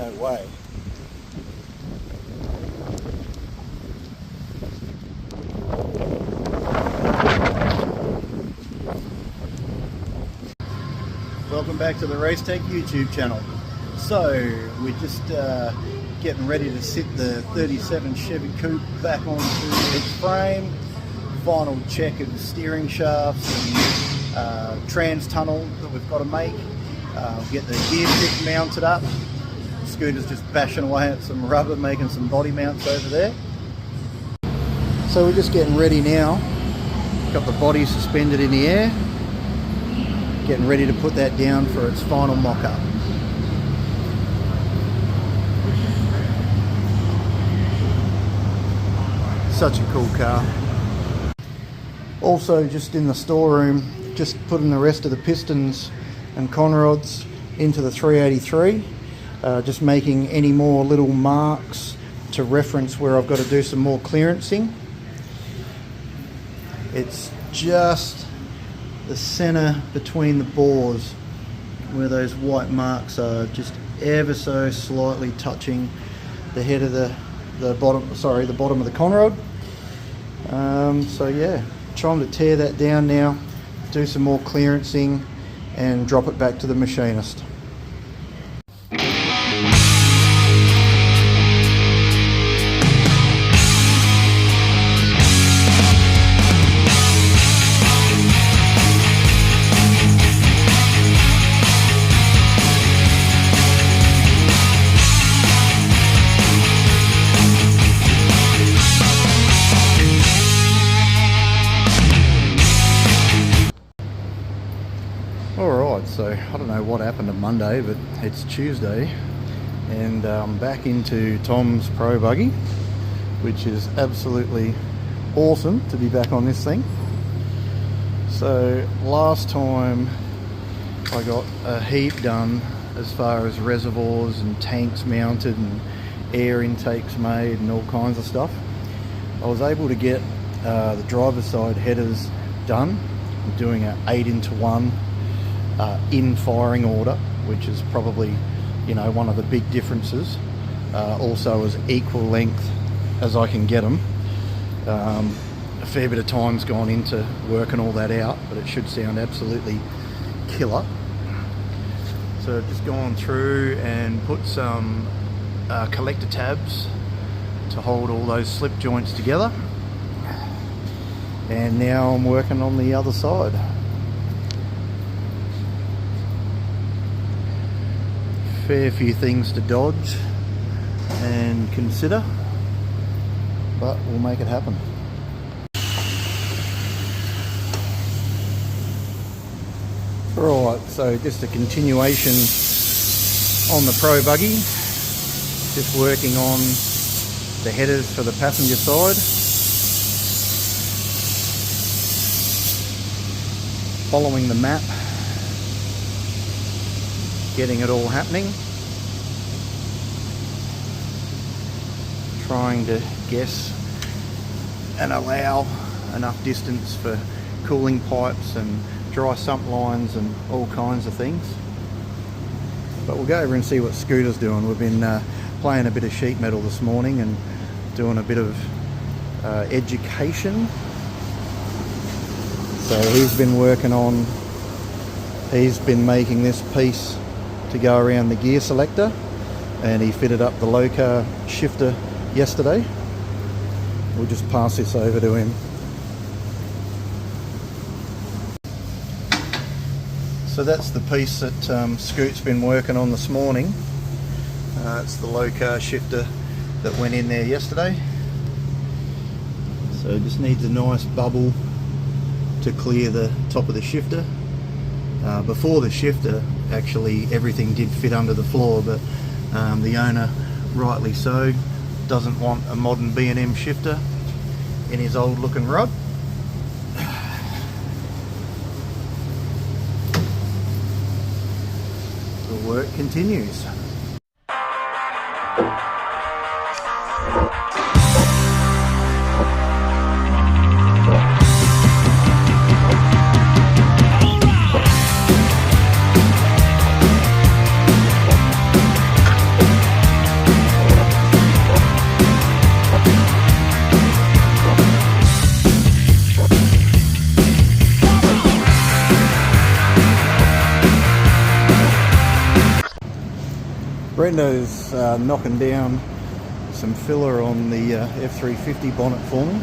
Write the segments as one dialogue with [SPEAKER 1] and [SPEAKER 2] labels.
[SPEAKER 1] No way. Welcome back to the Racetech YouTube channel. So we're just getting ready to sit the 37 Chevy Coupe back onto its frame. Final check of the steering shafts and trans tunnel that we've got to make. Get the gear stick mounted up. Scooter's just bashing away at some rubber, making some body mounts over there. So we're just getting ready now. Got the body suspended in the air. Getting ready to put that down for its final mock-up. Such a cool car. Also, just in the storeroom, just putting the rest of the pistons and con rods into the 383. Just making any more little marks to reference where I've got to do some more clearancing. It's just the center between the bores where those white marks are, just ever so slightly touching the head of the bottom of the con rod. So yeah, trying to tear that down now, do some more clearancing and drop it back to the machinist. Alright, so I don't know what happened on Monday, but it's Tuesday and I'm back into Tom's Pro Buggy, which is absolutely awesome to be back on this thing. So last time I got a heap done as far as reservoirs and tanks mounted and air intakes made and all kinds of stuff. I was able to get the driver's side headers done. I'm doing an 8-into-1 in firing order, which is probably, you know, one of the big differences. Also as equal length as I can get them. A fair bit of time's gone into working all that out, but it should sound absolutely killer. So I've just gone through and put some collector tabs to hold all those slip joints together, and now I'm working on the other side. Fair few things to dodge and consider, but we'll make it happen. Right, so just a continuation on the Pro Buggy, just working on the headers for the passenger side. Following the map, getting it all happening, trying to guess and allow enough distance for cooling pipes and dry sump lines and all kinds of things. But we'll go over and see what Scooter's doing. We've been playing a bit of sheet metal this morning and doing a bit of education. So he's been working on, he's been making this piece to go around the gear selector, and he fitted up the low-car shifter yesterday. We'll just pass this over to him. So that's the piece that Scoot's been working on this morning. It's the low-car shifter that went in there yesterday. So it just needs a nice bubble to clear the top of the shifter. Before the shifter, actually everything did fit under the floor, but the owner, rightly so, doesn't want a modern B&M shifter in his old looking rod. The work continues. Brendo's knocking down some filler on the F350 bonnet for me.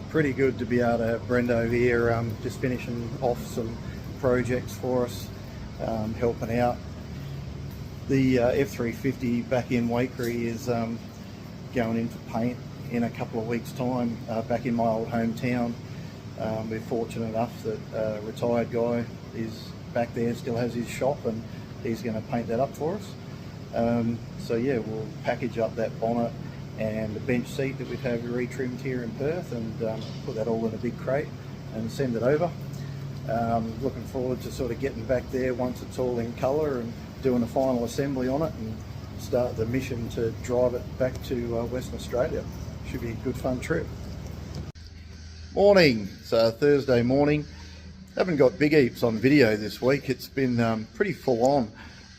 [SPEAKER 1] Pretty good to be able to have Brendo here just finishing off some projects for us, helping out. The F350 back in Wakery is going in for paint in a couple of weeks time back in my old hometown. We're fortunate enough that a retired guy is back there, still has his shop, and he's going to paint that up for us. So yeah, we'll package up that bonnet and the bench seat that we've had retrimmed here in Perth, and put that all in a big crate and send it over. Looking forward to sort of getting back there once it's all in colour and doing a final assembly on it and start the mission to drive it back to Western Australia. Should be a good fun trip. Morning, so Thursday morning. Haven't got big heaps on video this week. It's been pretty full on,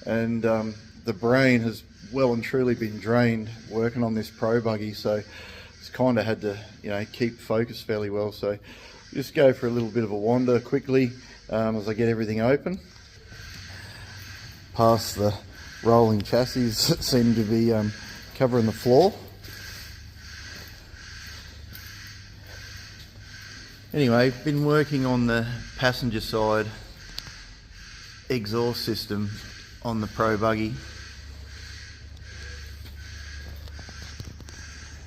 [SPEAKER 1] and the brain has well and truly been drained working on this Pro buggy, so it's kind of had to, you know, keep focus fairly well. So just go for a little bit of a wander quickly as I get everything open. Past the rolling chassis that seem to be covering the floor. Anyway, been working on the passenger side exhaust system on the Pro buggy.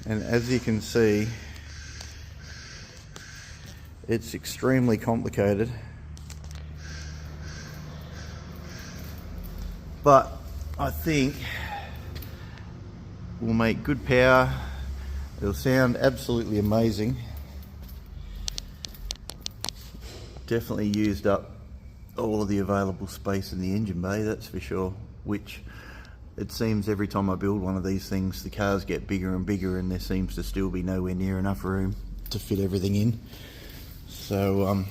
[SPEAKER 1] And as you can see, it's extremely complicated, but I think we'll make good power. It'll sound absolutely amazing. Definitely used up all of the available space in the engine bay, that's for sure, which it seems every time I build one of these things, the cars get bigger and bigger, and there seems to still be nowhere near enough room to fit everything in. So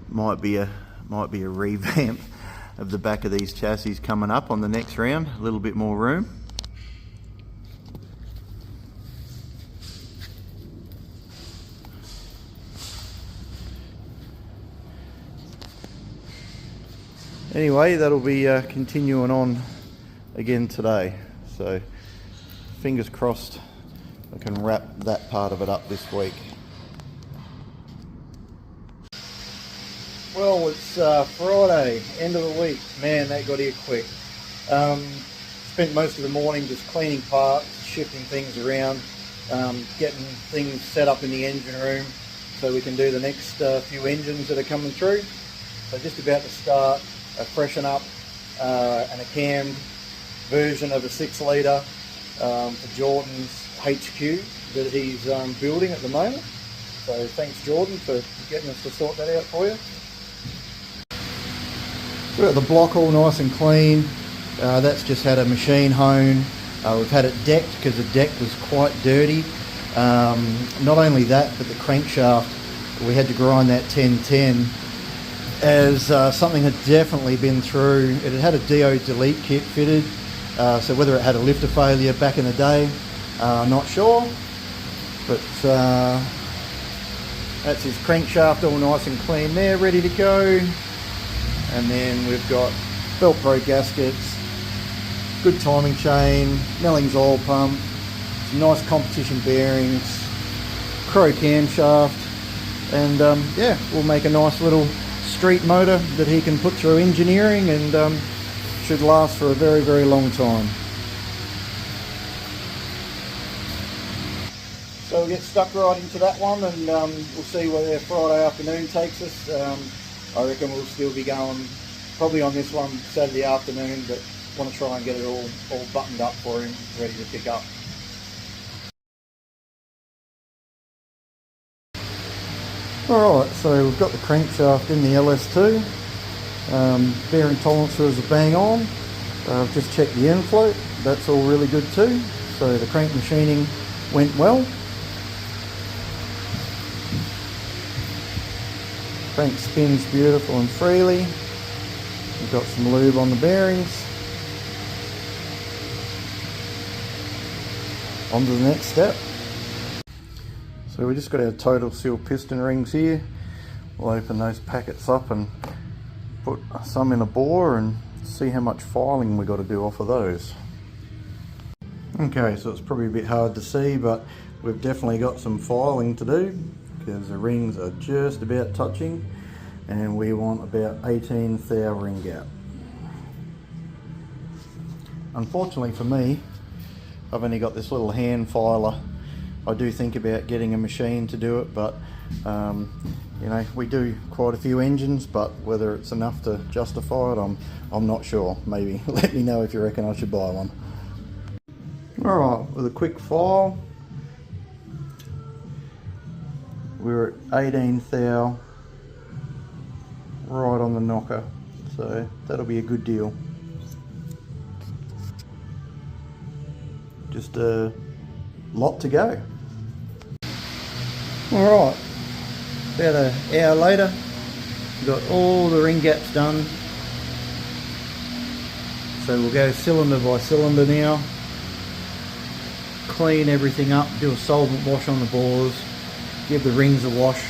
[SPEAKER 1] might be a revamp of the back of these chassis coming up on the next round. A little bit more room. Anyway, that'll be continuing on again today, so fingers crossed I can wrap that part of it up this week. Well, it's Friday, end of the week. Man, that got here quick. Spent most of the morning just cleaning parts, shifting things around, getting things set up in the engine room so we can do the next few engines that are coming through. So just about to start a freshen up and a cammed version of a 6 litre for Jordan's HQ that he's building at the moment. So thanks Jordan for getting us to sort that out for you. We've got the block all nice and clean. That's just had a machine hone. We've had it decked because the deck was quite dirty. Not only that, but the crankshaft, we had to grind that 1010 as something had definitely been through. It had a DO delete kit fitted. So whether it had a lifter failure back in the day, not sure, but that's his crankshaft all nice and clean there, ready to go. And then we've got Velcro gaskets, good timing chain, Mellings oil pump, some nice competition bearings, Crow camshaft, and yeah, we'll make a nice little street motor that he can put through engineering and should last for a very, very long time. So we'll get stuck right into that one, and we'll see where Friday afternoon takes us. I reckon we'll still be going probably on this one Saturday afternoon, but want to try and get it all buttoned up for him, ready to pick up. Alright, so we've got the crankshaft in the LS2. Bearing tolerances are bang on. I've just checked the end float, that's all really good too. So the crank machining went well. Crank spins beautiful and freely. We've got some lube on the bearings. On to the next step. So we just got our total seal piston rings here. We'll open those packets up and put some in a bore and see how much filing we got to do off of those. Okay, so it's probably a bit hard to see, but we've definitely got some filing to do because the rings are just about touching and we want about 1/18 thou ring gap. Unfortunately for me, I've only got this little hand filer. I do think about getting a machine to do it, but you know, we do quite a few engines, but whether it's enough to justify it, I'm not sure. Maybe let me know if you reckon I should buy one. Alright, with a quick file, we're at 1/18 thou right on the knocker, so that'll be a good deal. Just a lot to go. Alright, about an hour later, we've got all the ring gaps done. So we'll go cylinder by cylinder now, clean everything up, do a solvent wash on the bores, give the rings a wash,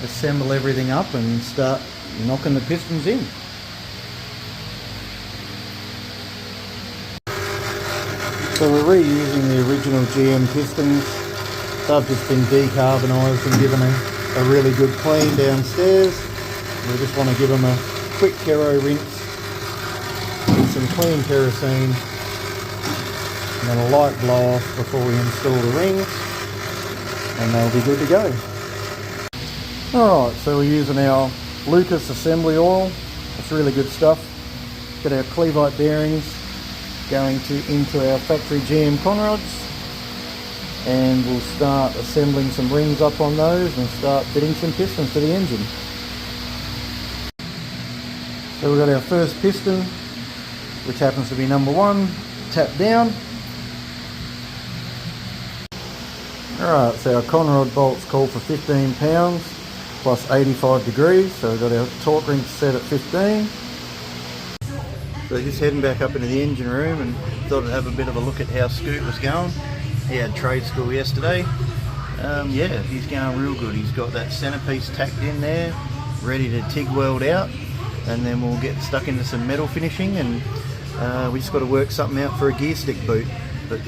[SPEAKER 1] assemble everything up and start knocking the pistons in. So we're reusing the original GM pistons. They've just been decarbonised and given a really good clean downstairs. We just want to give them a quick kero rinse with some clean kerosene and then a light blow off before we install the rings, and they'll be good to go. Alright, so we're using our Lucas assembly oil. It's really good stuff. Got our Cleveite bearings going into our factory GM conrods, and we'll start assembling some rings up on those and start fitting some pistons to the engine. So we've got our first piston, which happens to be number 1, tapped down. Alright, so our conrod bolts call for 15 pounds plus 85 degrees, so we've got our torque wrench set at 15. So just heading back up into the engine room and thought I'd have a bit of a look at how Scoot was going. He had trade school yesterday. Yeah, he's going real good. He's got that centerpiece tacked in there, ready to TIG weld out, and then we'll get stuck into some metal finishing, and we just got to work something out for a gear stick boot. But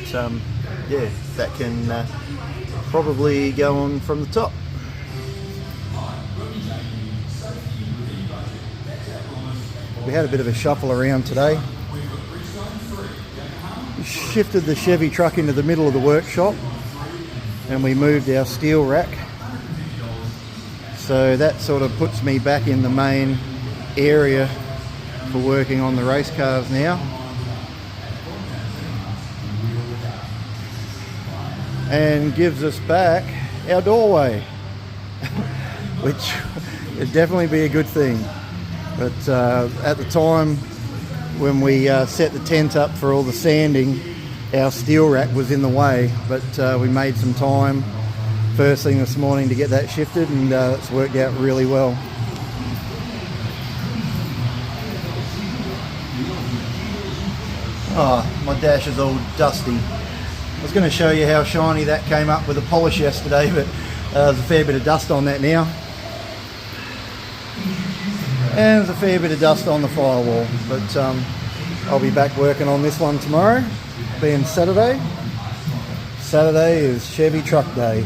[SPEAKER 1] yeah, that can probably go on from the top. We had a bit of a shuffle around today. We shifted the Chevy truck into the middle of the workshop and we moved our steel rack. So that sort of puts me back in the main area for working on the race cars now. And gives us back our doorway, which would definitely be a good thing. But at the time when we set the tent up for all the sanding, our steel rack was in the way, but we made some time first thing this morning to get that shifted, and it's worked out really well. Oh, my dash is all dusty. I was going to show you how shiny that came up with a polish yesterday, but there's a fair bit of dust on that now. And there's a fair bit of dust on the firewall, but I'll be back working on this one tomorrow, being Saturday. Saturday is Chevy Truck Day.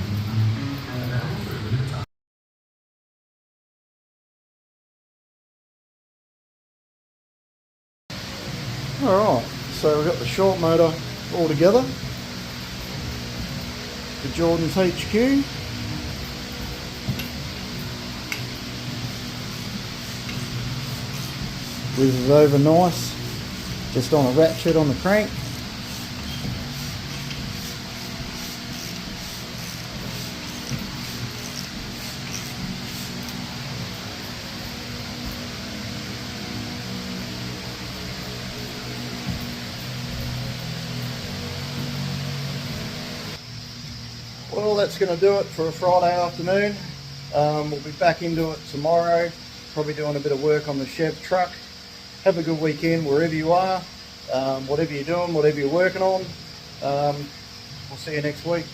[SPEAKER 1] Alright, so we've got the short motor all together. The Jordan's HQ. Whizzes over nice, just on a ratchet on the crank. Well, that's going to do it for a Friday afternoon. We'll be back into it tomorrow, probably doing a bit of work on the Chev truck. Have a good weekend wherever you are, whatever you're doing, whatever you're working on. We'll see you next week.